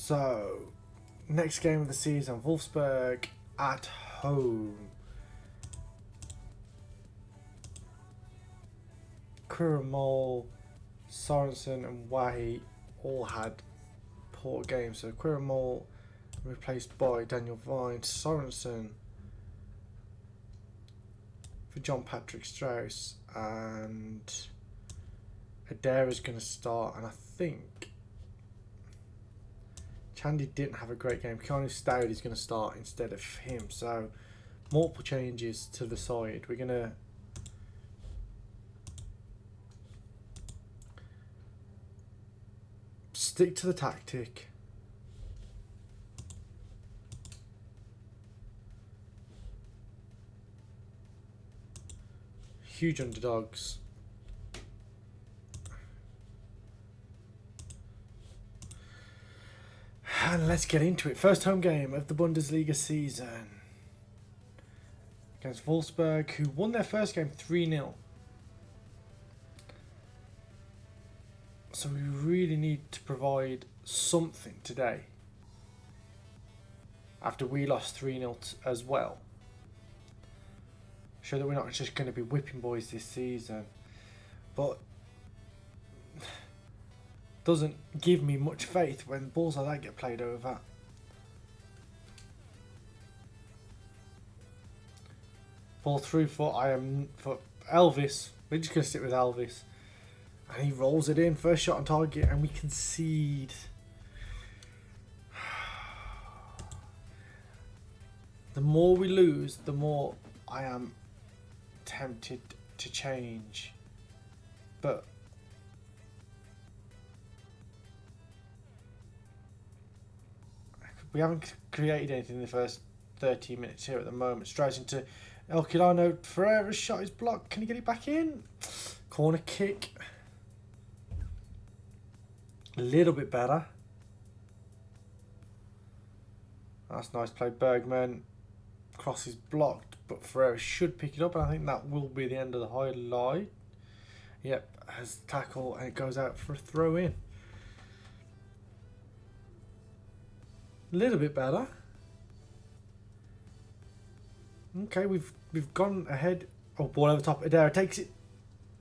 So, next game of the season, Wolfsburg at home. Quiremol, Sorensen and Wahi all had poor games. So Quiremol replaced by Daniel Vine, Sorensen for John Patrick Strauss, and Adaira's going to start, and I think Chandy didn't have a great game. Keanu Stout is going to start instead of him, so multiple changes to the side. We're going to stick to the tactic. Huge underdogs. And let's get into it. First home game of the Bundesliga season against Wolfsburg, who won their first game 3-0. So we really need to provide something today after we lost 3-0 as well. Show that we're not just going to be whipping boys this season, but doesn't give me much faith when balls like that get played over. Ball through for Elvis. We're just going to stick with Elvis. And he rolls it in, first shot on target, and we concede. The more we lose, the more I am tempted to change. But we haven't created anything in the first 30 minutes here at the moment. Straight into El Quilano. Ferreira's shot is blocked. Can he get it back in? Corner kick. A little bit better. That's nice play. Bergman. Cross is blocked, but Ferreira should pick it up, and I think that will be the end of the highlight. Yep, has tackle, and it goes out for a throw in. A little bit better. Okay, we've gone ahead. Oh, ball over top. Adair takes it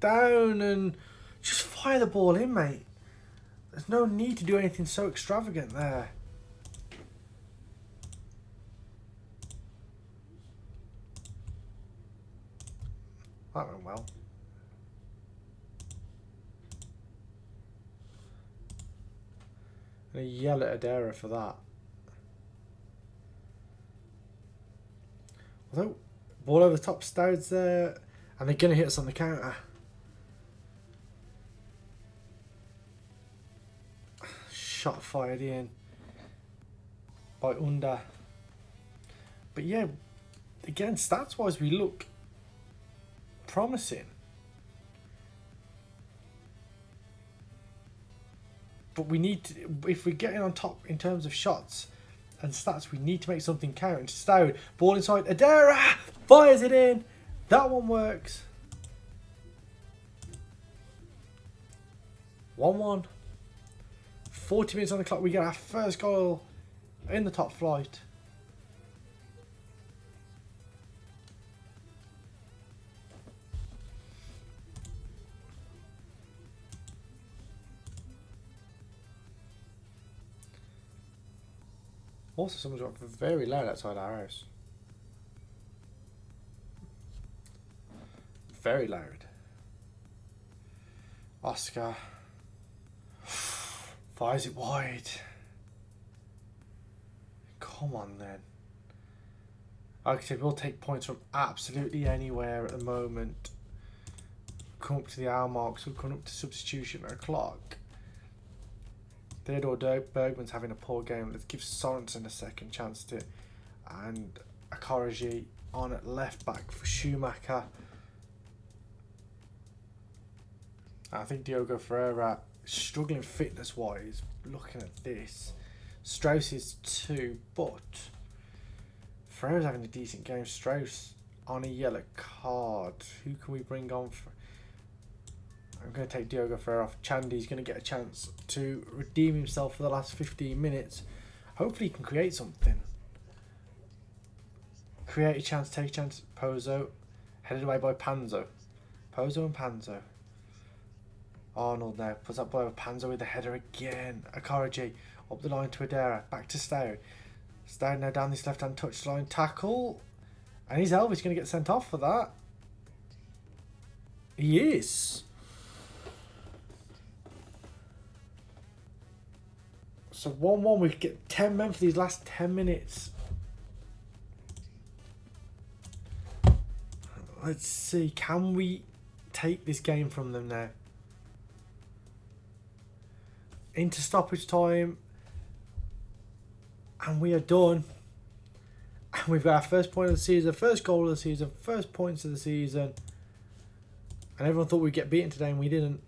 down and just fire the ball in, mate. There's no need to do anything so extravagant there. That went well. And a yell at Adair for that. Although, ball over the top, Stoud's there, and they're going to hit us on the counter. Shot fired in by Under. But yeah, again, stats-wise, we look promising. But we need to, if we're getting on top in terms of shots and stats, we need to make something count. And Stout, ball inside, Adair fires it in. That one works. 1-1. 40 minutes on the clock. We get our first goal in the top flight. Also, someone's got very loud outside our house. Very loud. Oscar fires it wide. Come on then. Like I said, we'll take points from absolutely anywhere at the moment. Come up to the hour mark, so we'll come up to substitution o'clock. Theodore Bergman's having a poor game. Let's give Sorensen a second chance to. And Akaraji on at left back for Schumacher. I think Diogo Ferreira struggling fitness wise. Looking at this, Strauss is too, but Ferreira's having a decent game. Strauss on a yellow card. Who can we bring on for? I'm going to take Diogo Ferreira off. Chandy's going to get a chance to redeem himself for the last 15 minutes. Hopefully he can create something. Create a chance, take a chance. Pozo. Headed away by Panzo. Pozo and Panzo. Arnold now. Puts that boy over Panzo with the header again. Akaraji. Up the line to Adera. Back to Stowe. Stowe now down this left-hand touchline. Tackle. And he's Elvis going to get sent off for that. He is. So 1-1. We get 10 men for these last 10 minutes. Let's see. Can we take this game from them now? Into stoppage time. And we are done. And we've got our first point of the season, first goal of the season, first points of the season. And everyone thought we'd get beaten today and we didn't.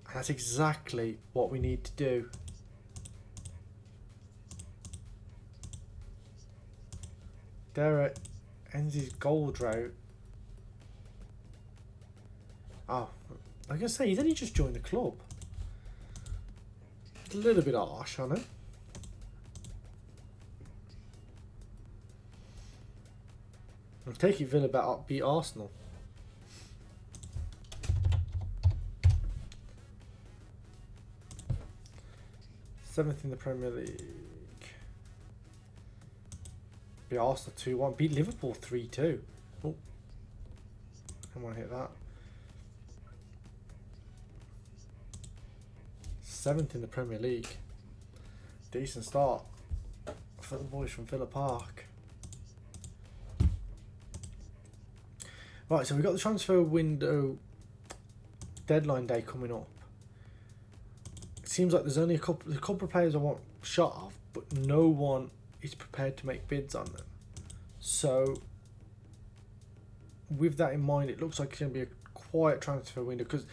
And that's exactly what we need to do. Derek ends his goal drought. Oh, I was going to say, he's only just joined the club. It's a little bit harsh on him. I'll take it Villa beat Arsenal. Seventh in the Premier League. Beat Arsenal 2-1. Beat Liverpool 3-2. Oh, I want to hit that. Seventh in the Premier League. Decent start for the boys from Villa Park. Right, so we've got the transfer window deadline day coming up. It seems like there's only a couple of players I want shot of, but no one is prepared to make bids on them. So with that in mind, it looks like it's going to be a quiet transfer window, because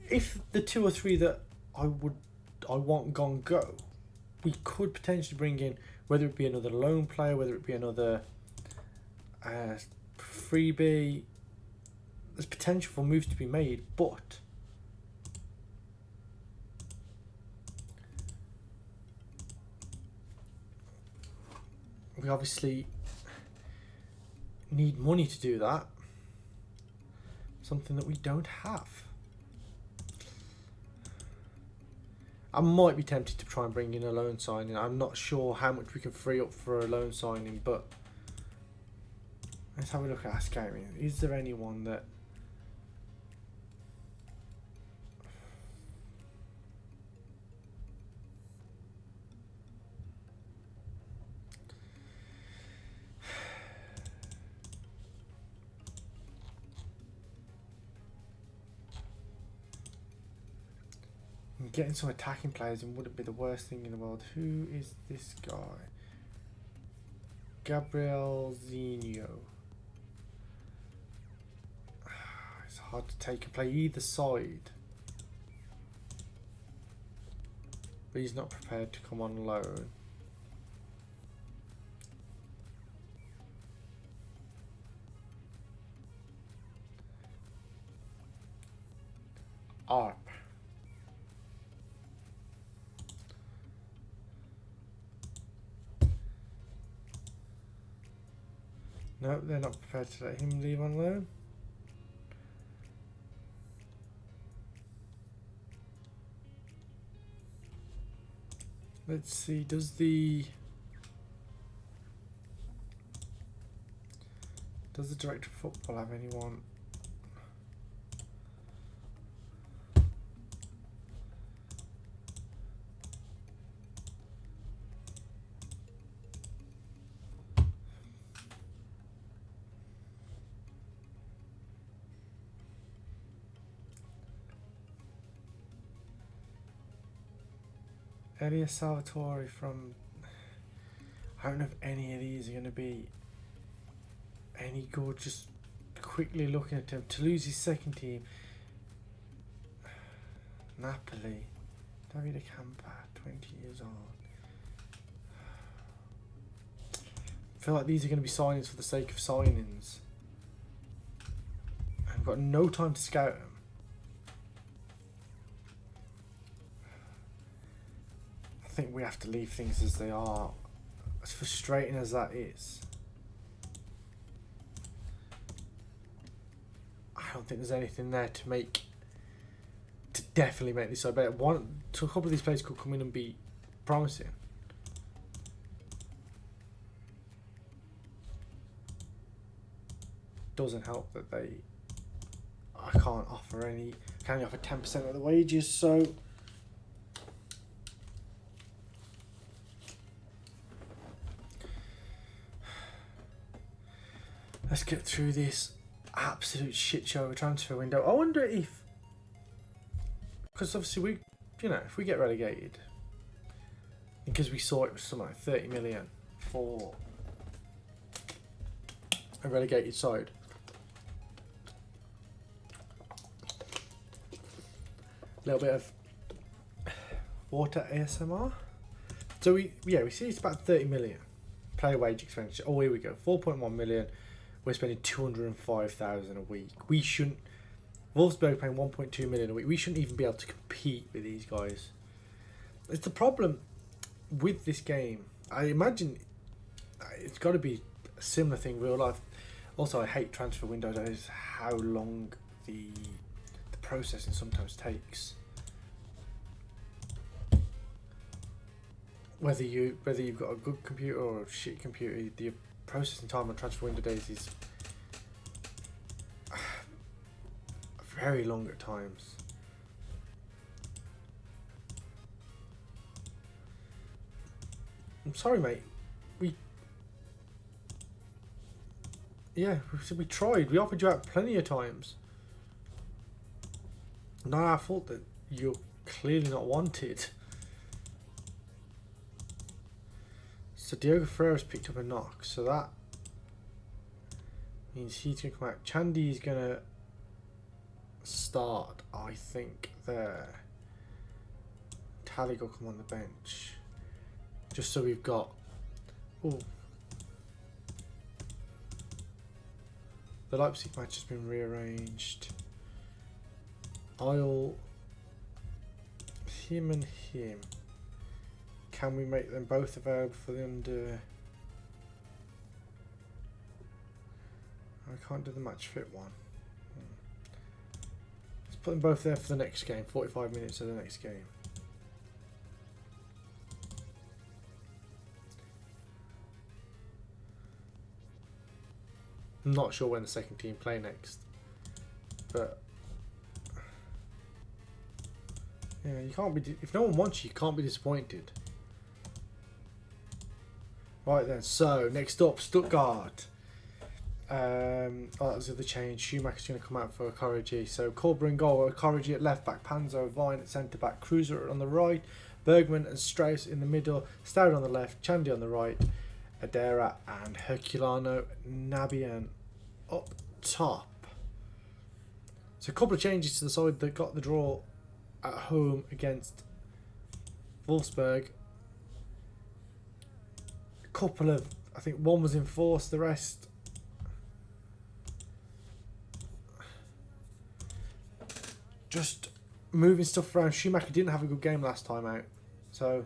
if the 2 or 3 that I want gone go, we could potentially bring in, whether it be another loan player, whether it be another freebie. There's potential for moves to be made, but we obviously need money to do that. Something that we don't have. I might be tempted to try and bring in a loan signing. I'm not sure how much we can free up for a loan signing, but let's have a look at our scouting. Is there anyone that getting some attacking players and wouldn't be the worst thing in the world. Who is this guy? Gabriel Zinho. It's hard to take and play either side. But he's not prepared to come on loan. Arp. No, they're not prepared to let him leave on loan. Let's see, does the director of football have anyone? Elias Salvatore from... I don't know if any of these are going to be any good. Just quickly looking at him. Toulouse, his second team. Napoli. Davide Campa, 20 years old. feel like these are going to be signings for the sake of signings. And we've got no time to scout them. I think we have to leave things as they are. As frustrating as that is, I don't think there's anything there to definitely make this side better. A couple of these players could come in and be promising. Doesn't help that I can't offer any, can only offer 10% of the wages, so let's get through this absolute shit show of a transfer window. I wonder if, because obviously if we get relegated, because we saw it was something like 30 million for a relegated side. A little bit of water ASMR. So we see it's about 30 million player wage expenditure. Oh, here we go, 4.1 million. We're spending 205,000 a week. We shouldn't. Wolfsburg paying 1.2 million a week. We shouldn't even be able to compete with these guys. It's the problem with this game. I imagine it's got to be a similar thing real life. Also, I hate transfer windows. That is how long the processing sometimes takes. Whether you've got a good computer or a shit computer, the processing time on transfer window days is very long at times. I'm sorry, mate. We tried. We offered you out plenty of times. Not our fault that you're clearly not wanted. So Diogo Ferreira's picked up a knock, so that means he's going to come out. Chandy's going to start, I think, there. Tally will come on the bench. Just so we've got... Ooh. The Leipzig match has been rearranged. Him and him. Can we make them both available for the under... I can't do the match fit one. Let's put them both there for the next game. 45 minutes of the next game. I'm not sure when the second team play next. But... yeah, you can't be... if no one wants you, you can't be disappointed. Right then, so next up, Stuttgart. That was the other change. Schumacher's going to come out for Okoroji. So Korber in goal, Okoroji at left back, Panzo, Vine at centre back, Cruiser on the right, Bergman and Strauss in the middle, Stowd on the left, Chandy on the right, Adera and Herculano Nabian up top. So a couple of changes to the side that got the draw at home against Wolfsburg. Couple of, I think one was enforced, the rest just moving stuff around. Schumacher didn't have a good game last time out, so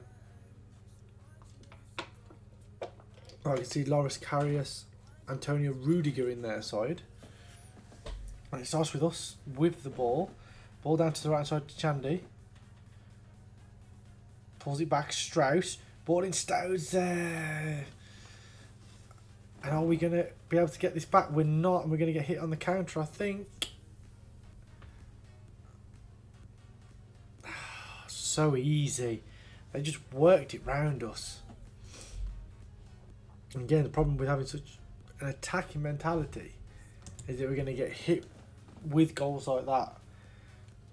I can see Loris Karius, Antonio Rudiger in their side, and it starts with us with the ball down to the right side to Chandy, pulls it back, Strauss. Ball in Stowd's there. And are we going to be able to get this back? We're not, and we're going to get hit on the counter, I think. So easy. They just worked it round us. And again, the problem with having such an attacking mentality is that we're going to get hit with goals like that.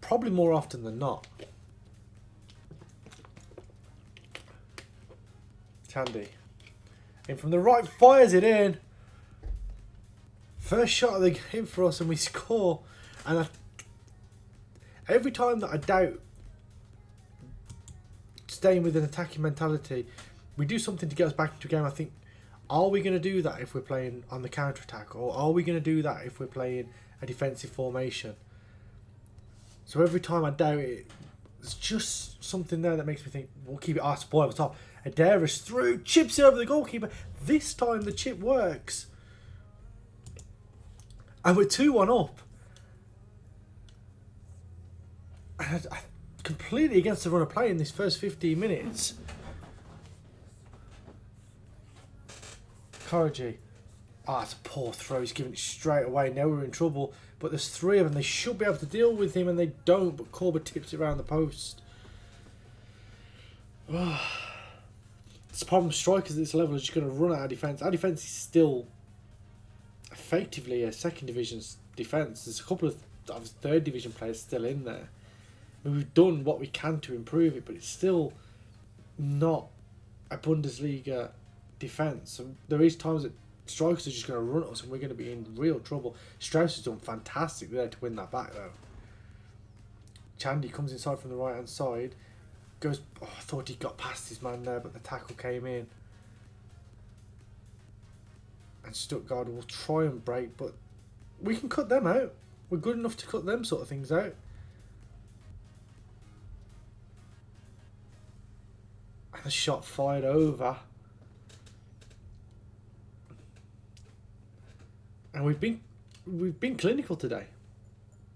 Probably more often than not. Chandy. In from the right, fires it in. First shot of the game for us and we score. And every time that I doubt staying with an attacking mentality, we do something to get us back into a game. I think Are we going to do that if we're playing on the counter-attack? Or are we going to do that if we're playing a defensive formation? So every time I doubt it, there's just something there that makes me think, we'll keep it our boy over the top. Adair is through, chips it over the goalkeeper. This time the chip works. And we're 2-1 up. And I completely against the run of play in this first 15 minutes. Karaji. Ah, it's a poor throw. He's giving it straight away. Now we're in trouble. But there's 3 of them. They should be able to deal with him, and they don't. But Corber tips it around the post. It's a problem. Strikers at this level are just going to run out of defence. Our defence is still effectively a second division defence. There's a couple of third division players still in there. I mean, we've done what we can to improve it, but it's still not a Bundesliga defence. So there is times that strikers are just going to run at us and we're going to be in real trouble. Strauss has done fantastic there to win that back though. Chandy comes inside from the right hand side. Goes, oh, I thought he got past his man there, but the tackle came in. And Stuttgart will try and break, but we can cut them out. We're good enough to cut them sort of things out. And the shot fired over. And we've been clinical today.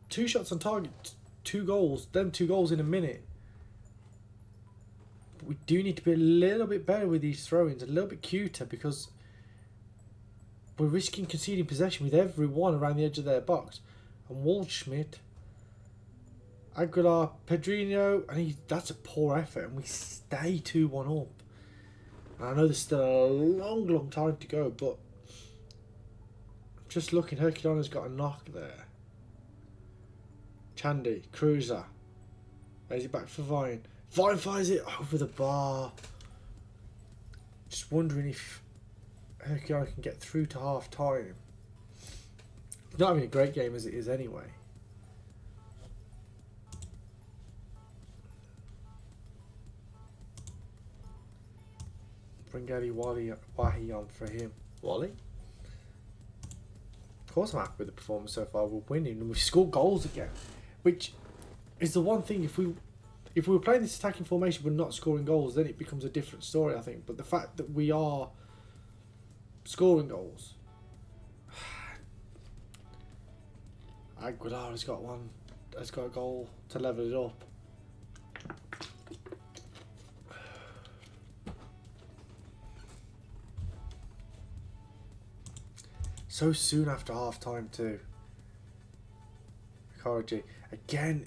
2 shots on target, 2 goals, them 2 goals in a minute. But we do need to be a little bit better with these throw-ins, a little bit cuter, because we're risking conceding possession with everyone around the edge of their box. And Waldschmidt, Aguilar, Pedrinho, and that's a poor effort, and we stay 2-1 up. And I know there's still a long time to go, but just looking, Herculano's got a knock there. Chandy, Cruiser. Lays it back for Vine. Vine fires it over the bar. Just wondering if Herculano can get through to half time. Not having a great game as it is anyway. Bring Eddie Wahi on for him. Wally? Of course I'm happy with the performance so far. We're winning and we've scored goals again. Which is the one thing, if we were playing this attacking formation but not scoring goals, then it becomes a different story, I think. But the fact that we are scoring goals. Aguilar has got a goal to level it up. So soon after half time too. Karaji. Again,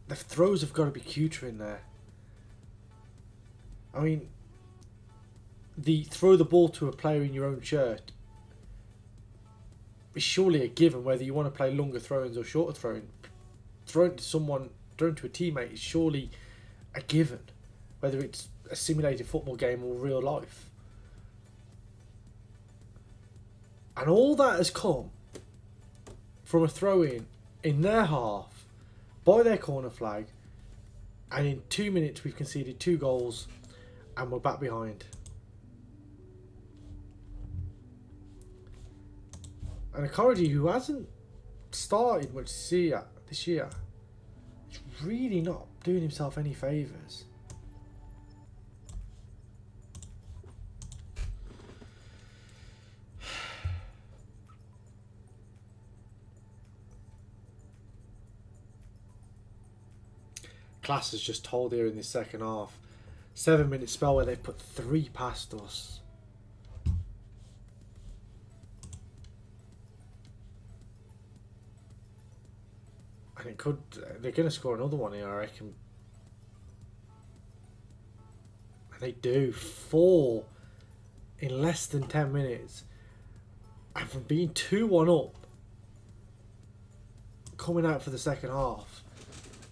the throws have got to be cuter in there. I mean, the throw the ball to a player in your own shirt is surely a given, whether you want to play longer throw-ins or shorter throw-ins. Thrown to a teammate is surely a given, whether it's a simulated football game or real life. And all that has come from a throw-in in their half, by their corner flag, and in 2 minutes we've conceded 2 goals and we're back behind. And Akaraji, who hasn't started much this year, is really not doing himself any favours. Class has just told here in this second half. 7-minute spell where they put 3 past us. And it could, they're going to score another one here, I reckon. And they do. 4 in less than 10 minutes. And from being 2-1 up, coming out for the second half,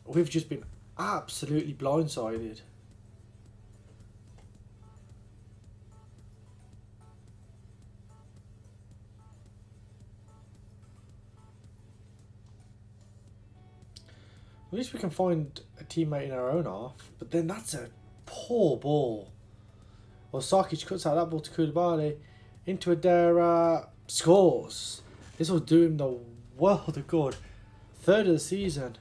we've just been absolutely blindsided. At least we can find a teammate in our own half, but then that's a poor ball. Well, Sarkic cuts out that ball to Koulibaly. Into Adera. Scores. This will do him the world of good. Third of the season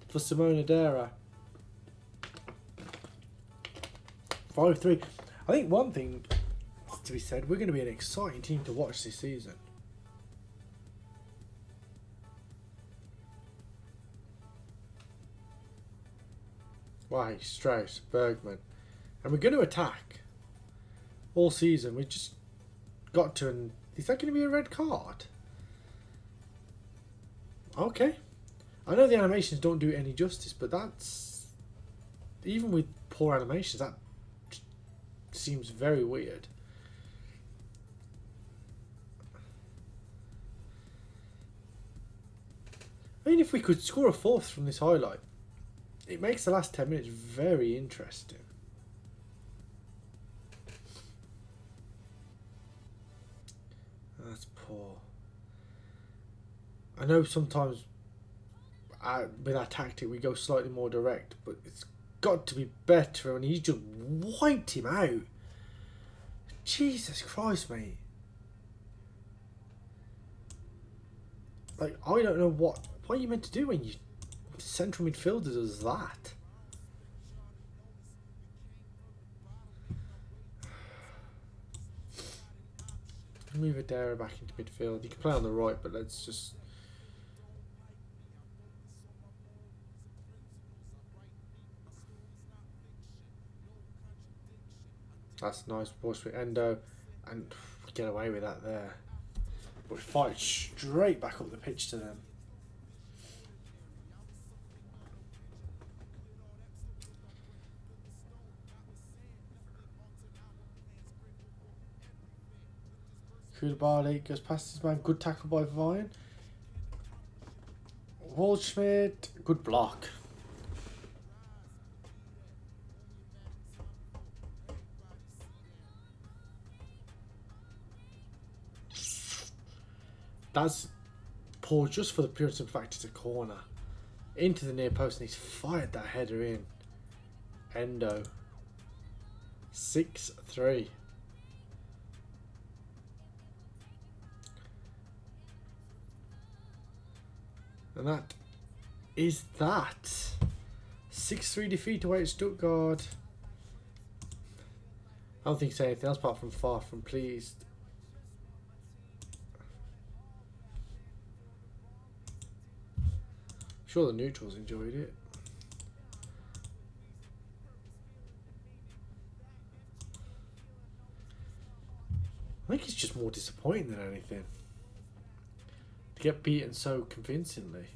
for Simone Adera. 5-3. I think one thing to be said, we're going to be an exciting team to watch this season. Why, Strauss, Bergman. And we're going to attack all season. We just got to... And is that going to be a red card? Okay. I know the animations don't do any justice, but that's... Even with poor animations, that seems very weird. I mean, if we could score a fourth from this highlight, it makes the last 10 minutes very interesting. That's poor. I know sometimes with our tactic we go slightly more direct, but it's got to be better, and he's just wiped him out. Jesus Christ, mate. Like, I don't know what are you meant to do when you central midfielder does that? Move Adera back into midfield. He can play on the right, but let's just... That's nice push with Endo, and we get away with that there. But we fight straight back up the pitch to them. Koulibaly goes past his man. Good tackle by Bayern. Waldschmidt, good block. That's poor just for the pure simple fact it's a corner. Into the near post, and he's fired that header in. Endo. 6-3. And that is that. 6-3 defeat away at Stuttgart. I don't think it's anything else apart from far from pleased. Sure, the neutrals enjoyed it. I think it's just more disappointing than anything. To get beaten so convincingly.